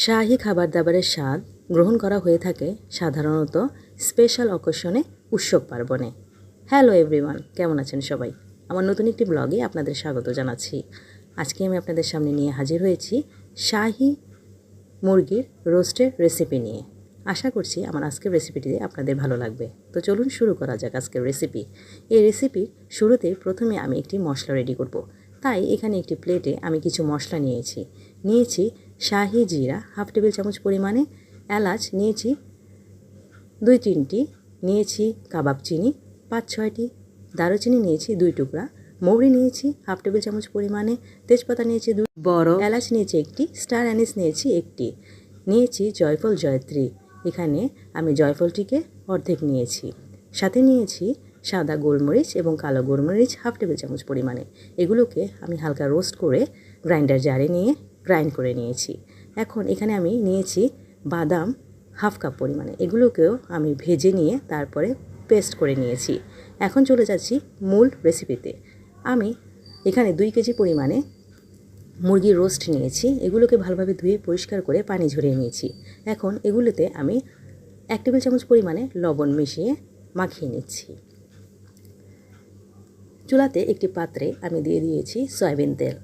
শাহী খাবার দাবারের স্বাদ গ্রহণ করা হয়ে থাকে সাধারণত স্পেশাল অকেশনে, উৎসব পার্বণে। হ্যালো এভরিওয়ান, কেমন আছেন সবাই? আমার নতুন একটি ব্লগে আপনাদের স্বাগত জানাচ্ছি। আজকে আমি আপনাদের সামনে নিয়ে হাজির হয়েছি শাহী মুরগির রোস্টের রেসিপি নিয়ে। আশা করছি আমার আজকের রেসিপিটি আপনাদের ভালো লাগবে। তো চলুন শুরু করা যাক আজকের রেসিপি। এই রেসিপির শুরুতে প্রথমে আমি একটি মশলা রেডি করব। তাই এখানে একটি প্লেটে আমি কিছু মশলা নিয়েছি শাহি জিরা হাফ টেবিল চামচ পরিমাণে, এলাচ নিয়েছি 2-3টি, নিয়েছি কাবাব চিনি 5-6টি, দারুচিনি নিয়েছি 2 টুকরা, মৌরি নিয়েছি হাফ টেবিল চামচ পরিমাণে, তেজপাতা নিয়েছি 2 বড় এলাচ নিয়েছি 1টি, স্টার অ্যানিস নিয়েছি 1টি, নিয়েছি জয়ফল জয়ত্রী। এখানে আমি জয়ফলটিকে অর্ধেক নিয়েছি। সাথে নিয়েছি সাদা গোলমরিচ এবং কালো গোলমরিচ হাফ টেবিল চামচ পরিমাণে। এগুলোকে আমি হালকা রোস্ট করে গ্রাইন্ডার জারে নিয়ে গ্রাইন্ড করে নিয়েছি। এখন এখানে আমি নিয়েছি বাদাম হাফ কাপ পরিমাণে। এগুলোকেও আমি ভেজে নিয়ে তারপরে পেস্ট করে নিয়েছি। এখন চলে যাচ্ছি মূল রেসিপিতে। আমি এখানে 2 কেজি পরিমাণে মুরগির রোস্ট নিয়েছি। এগুলোকে ভালোভাবে ধুয়ে পরিষ্কার করে পানি ঝরিয়ে নিয়েছি। এখন এগুলোতে আমি 1 টেবিল চামচ পরিমাণে লবণ মিশিয়ে মাখিয়ে নিচ্ছি। চুলাতে একটি পাত্রে আমি দিয়ে দিয়েছি সয়াবিন তেল।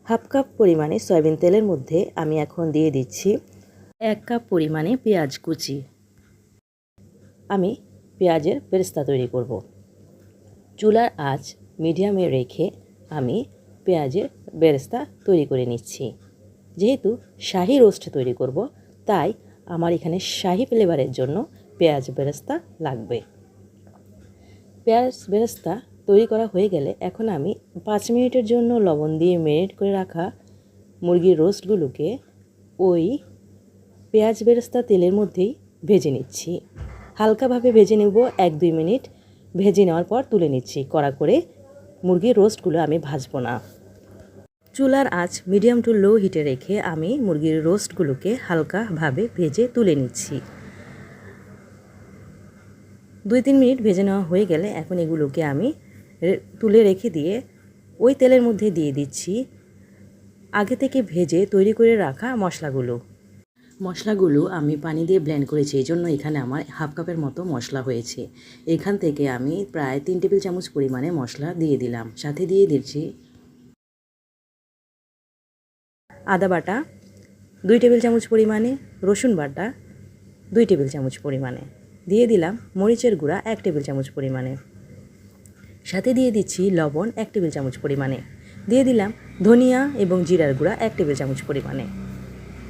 হাফ কাপ পরিমাণে সয়াবিন তেলের মধ্যে আমি এখন দিয়ে দিচ্ছি 1 কাপ পরিমাণে পেঁয়াজ কুচি। আমি পেঁয়াজের বেরেস্তা তৈরি করব। চুলার আঁচ মিডিয়ামে রেখে আমি পেঁয়াজের বেরেস্তা তৈরি করে নিচ্ছি। যেহেতু শাহী রোস্ট তৈরি করব, তাই আমার এখানে শাহী ফ্লেভারের জন্য পেঁয়াজ বেরেস্তা লাগবে। পেঁয়াজ বেরেস্তা তৈরি করা হয়ে গেলে এখন আমি 5 মিনিটের জন্য লবণ দিয়ে ম্যারিনেট করে রাখা মুরগির রোস্টগুলোকে ওই পেঁয়াজ বেরেস্তা তেলের মধ্যেই ভেজে নিচ্ছি। হালকাভাবে ভেজে নেব, 1-2 মিনিট ভেজে নেওয়ার পর তুলে নিচ্ছি। কড়া করে মুরগির রোস্টগুলো আমি ভাজবো না। চুলার আঁচ মিডিয়াম টু লো হিটে রেখে আমি মুরগির রোস্টগুলোকে হালকাভাবে ভেজে তুলে নিচ্ছি। 2-3 মিনিট ভেজে নেওয়া হয়ে গেলে এখন এগুলোকে আমি তুলে রেখে দিয়ে ওই তেলের মধ্যে দিয়ে দিচ্ছি আগে থেকে ভেজে তৈরি করে রাখা মশলাগুলো আমি পানি দিয়ে ব্লেন্ড করেছি। এই জন্য এখানে আমার হাফ কাপের মতো মশলা হয়েছে। এখান থেকে আমি প্রায় 3 টেবিল চামচ পরিমাণে মশলা দিয়ে দিলাম। সাথে দিয়ে দিচ্ছি আদা বাটা 2 টেবিল চামচ পরিমাণে, রসুন বাটা 2 টেবিল চামচ পরিমাণে, দিয়ে দিলাম মরিচের গুঁড়া 1 টেবিল চামচ পরিমাণে, সাথে দিয়ে দিচ্ছি লবণ 1 টেবিল চামচ পরিমাণে, দিয়ে দিলাম ধনিয়া এবং জিরার গুঁড়া 1 টেবিল চামচ পরিমাণে।